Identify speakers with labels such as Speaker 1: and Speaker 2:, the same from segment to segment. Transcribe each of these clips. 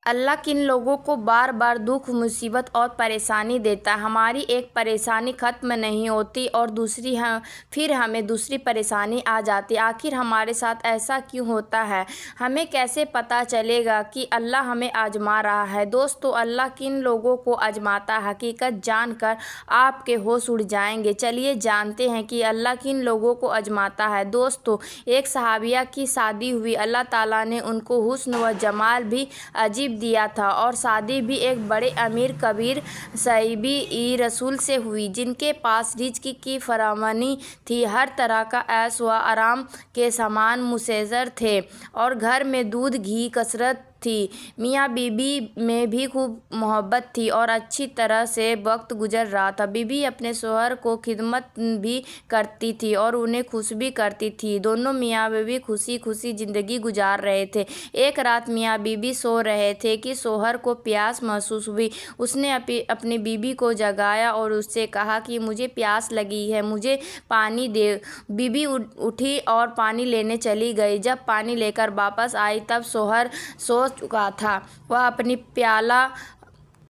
Speaker 1: اللہ کن لوگوں کو بار بار دکھ، مصیبت اور پریشانی دیتا ہے۔ ہماری ایک پریشانی ختم نہیں ہوتی اور پھر ہمیں دوسری پریشانی آ جاتی ہے۔ آخر ہمارے ساتھ ایسا کیوں ہوتا ہے؟ ہمیں کیسے پتہ چلے گا کہ اللہ ہمیں آزما رہا ہے؟ دوستو، اللہ کن لوگوں کو آزماتا ہے، حقیقت جان کر آپ کے ہوش اڑ جائیں گے۔ چلیے جانتے ہیں کہ اللہ کن لوگوں کو آزماتا ہے۔ دوستو، ایک صحابیہ کی شادی ہوئی۔ اللہ تعالیٰ نے ان کو حسن و جمال بھی عجیب دیا تھا اور شادی بھی ایک بڑے امیر کبیر صحابی رسول سے ہوئی، جن کے پاس رزق کی فراوانی تھی، ہر طرح کا عیش و آرام کے سامان میسر تھے اور گھر میں دودھ گھی کثرت تھی۔ میاں بیوی میں بھی خوب محبت تھی اور اچھی طرح سے وقت گزر رہا تھا۔ بیوی اپنے شوہر کو خدمت بھی کرتی تھی اور انہیں خوش بھی کرتی تھی۔ دونوں میاں بیوی خوشی خوشی زندگی گزار رہے تھے۔ ایک رات میاں بیوی سو رہے تھے کہ شوہر کو پیاس محسوس ہوئی۔ اس نے اپنی بیوی کو جگایا اور اس سے کہا کہ مجھے پیاس لگی ہے، مجھے پانی دے۔ بیوی اٹھی اور پانی لینے چلی گئی۔ جب پانی لے کر واپس آئی تب شوہر سو چکا تھا۔ وہ اپنی پیالہ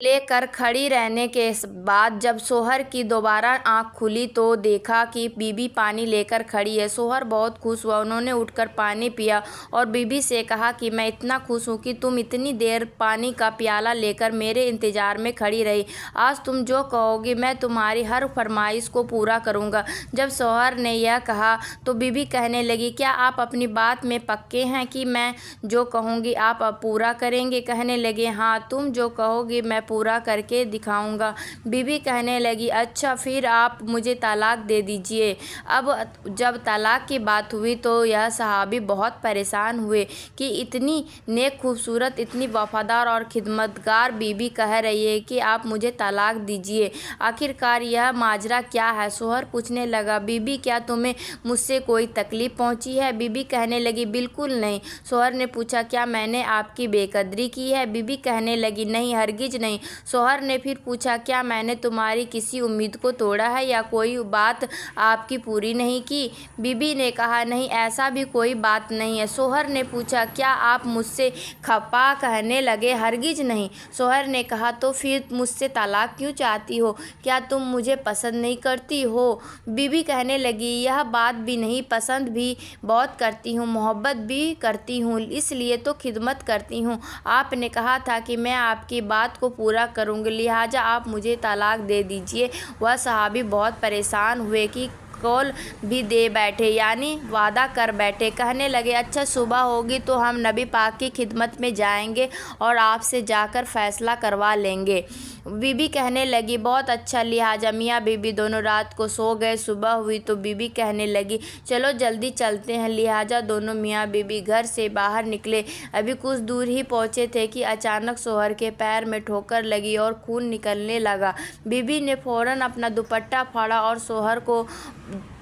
Speaker 1: لے کر کھڑی رہنے کے بعد جب شوہر کی دوبارہ آنکھ کھلی تو دیکھا کہ بیوی پانی لے کر کھڑی ہے۔ شوہر بہت خوش ہوا۔ انہوں نے اٹھ کر پانی پیا اور بیوی سے کہا کہ میں اتنا خوش ہوں کہ تم اتنی دیر پانی کا پیالہ لے کر میرے انتظار میں کھڑی رہی۔ آج تم جو کہو گی میں تمہاری ہر فرمائش کو پورا کروں گا۔ جب شوہر نے یہ کہا تو بیوی کہنے لگی، کیا آپ اپنی بات میں پکے ہیں کہ میں جو کہوں گی آپ پورا کریں گے؟ کہنے لگے، ہاں، تم جو کہو گی میں پورا کر کے دکھاؤں گا۔ بیوی کہنے لگی، اچھا پھر آپ مجھے طلاق دے دیجیے۔ اب جب طلاق کی بات ہوئی تو یہ صحابی بہت پریشان ہوئے کہ اتنی نیک، خوبصورت، اتنی وفادار اور خدمتگار بیوی کہہ رہی ہے کہ آپ مجھے طلاق دیجیے۔ آخرکار یہ ماجرا کیا ہے؟ شوہر پوچھنے لگا، بیوی کیا تمہیں مجھ سے کوئی تکلیف پہنچی ہے؟ بیوی کہنے لگی، بالکل نہیں۔ شوہر نے پوچھا، کیا میں نے آپ کی بے قدری کی ہے؟ بیوی کہنے لگی، نہیں، ہرگز نہیں۔ شوہر نے پھر پوچھا، کیا میں نے تمہاری کسی امید کو توڑا ہے یا کوئی بات آپ کی پوری نہیں کی؟ بیوی نے کہا، نہیں، ایسا بھی کوئی بات نہیں ہے۔ شوہر نے پوچھا، کیا آپ مجھ سے خفا؟ کہنے لگے، ہرگز نہیں۔ شوہر نے کہا، تو پھر مجھ سے طلاق کیوں چاہتی ہو؟ کیا تم مجھے پسند نہیں کرتی ہو؟ بیوی کہنے لگی، یہ بات بھی نہیں، پسند بھی بہت کرتی ہوں، محبت بھی کرتی ہوں، اس لیے تو خدمت کرتی ہوں۔ آپ نے کہا تھا کہ میں آپ کی بات کو پورا کروں گی، لہٰذا آپ مجھے طلاق دے دیجیے۔ وہ صحابی بہت پریشان ہوئے کہ قول بھی دے بیٹھے، یعنی وعدہ کر بیٹھے۔ کہنے لگے، اچھا، صبح ہوگی تو ہم نبی پاک کی خدمت میں جائیں گے اور آپ سے جا کر فیصلہ کروا لیں گے۔ بیوی کہنے لگی، بہت اچھا۔ لہٰذا میاں بیوی دونوں رات کو سو گئے۔ صبح ہوئی تو بیوی کہنے لگی، چلو جلدی چلتے ہیں۔ لہٰذا دونوں میاں بیوی گھر سے باہر نکلے۔ ابھی کچھ دور ہی پہنچے تھے کہ اچانک شوہر کے پیر میں ٹھوکر لگی اور خون نکلنے لگا۔ بیوی نے فوراً اپنا دوپٹہ پھاڑا اور شوہر کو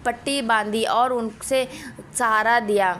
Speaker 1: پٹی باندھی اور ان سے سہارا دیا،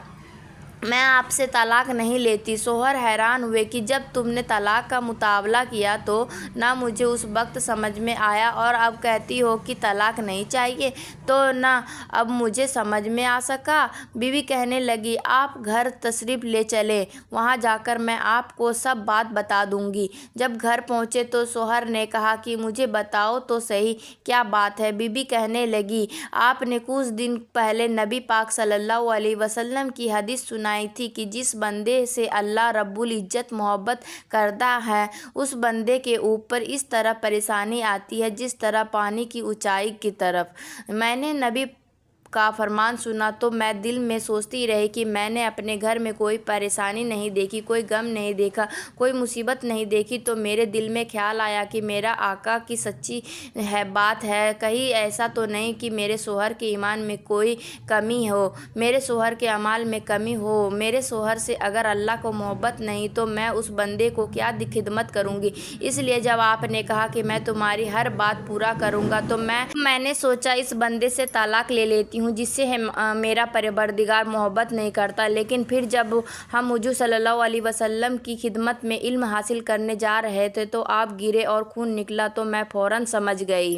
Speaker 1: میں آپ سے طلاق نہیں لیتی۔ شوہر حیران ہوئے کہ جب تم نے طلاق کا مطالبہ کیا تو نہ مجھے اس وقت سمجھ میں آیا اور اب کہتی ہو کہ طلاق نہیں چاہیے تو نہ اب مجھے سمجھ میں آ سکا۔ بیوی کہنے لگی، آپ گھر تشریف لے چلیں، وہاں جا کر میں آپ کو سب بات بتا دوں گی۔ جب گھر پہنچے تو شوہر نے کہا کہ مجھے بتاؤ تو صحیح، کیا بات ہے؟ بیوی کہنے لگی، آپ نے کچھ دن پہلے نبی پاک صلی اللہ علیہ وسلم کی حدیث سنائی تھی کہ جس بندے سے اللہ رب العزت محبت کرتا ہے اس بندے کے اوپر اس طرح پریشانی آتی ہے جس طرح پانی کی اونچائی کی طرف۔ میں نے نبی کا فرمان سنا تو میں دل میں سوچتی رہی کہ میں نے اپنے گھر میں کوئی پریشانی نہیں دیکھی، کوئی غم نہیں دیکھا، کوئی مصیبت نہیں دیکھی، تو میرے دل میں خیال آیا کہ میرا آقا کی سچی بات ہے، کہیں ایسا تو نہیں کہ میرے شوہر کے ایمان میں کوئی کمی ہو، میرے شوہر کے اعمال میں کمی ہو۔ میرے شوہر سے اگر اللہ کو محبت نہیں تو میں اس بندے کو کیا خدمت کروں گی؟ اس لیے جب آپ نے کہا کہ میں تمہاری ہر بات پورا کروں گا تو میں نے سوچا اس بندے سے طلاق لے لیتی ہوں جس سے میرا پروردگار محبت نہیں کرتا۔ لیکن پھر جب ہم حضور صلی اللہ علیہ وسلم کی خدمت میں علم حاصل کرنے جا رہے تھے تو آپ گرے اور خون نکلا تو میں فوراً سمجھ گئی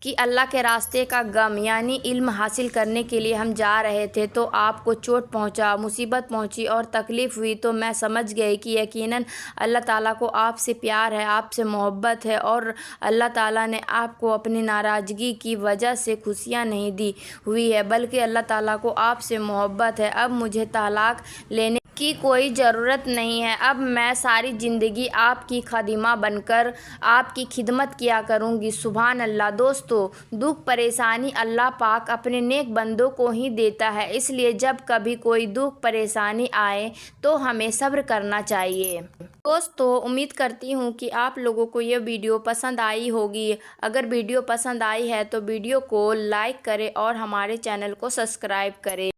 Speaker 1: کہ اللہ کے راستے کا غم یعنی علم حاصل کرنے کے لیے ہم جا رہے تھے تو آپ کو چوٹ پہنچا، مصیبت پہنچی اور تکلیف ہوئی، تو میں سمجھ گئی کہ یقیناً اللہ تعالیٰ کو آپ سے پیار ہے، آپ سے محبت ہے، اور اللہ تعالیٰ نے آپ کو اپنی ناراضگی کی وجہ سے خوشیاں نہیں دی ہوئی ہے، بلکہ اللہ تعالیٰ کو آپ سے محبت ہے۔ اب مجھے طلاق لینے کی کوئی ضرورت نہیں ہے، اب میں ساری زندگی آپ کی خادمہ بن کر آپ کی خدمت کیا کروں گی۔ سبحان اللہ۔ دوستو، دکھ پریشانی اللہ پاک اپنے نیک بندوں کو ہی دیتا ہے، اس لیے جب کبھی کوئی دکھ پریشانی آئے تو ہمیں صبر کرنا چاہیے۔ دوستو، امید کرتی ہوں کہ آپ لوگوں کو یہ ویڈیو پسند آئی ہوگی۔ اگر ویڈیو پسند آئی ہے تو ویڈیو کو لائک کریں اور ہمارے چینل کو سبسکرائب کریں۔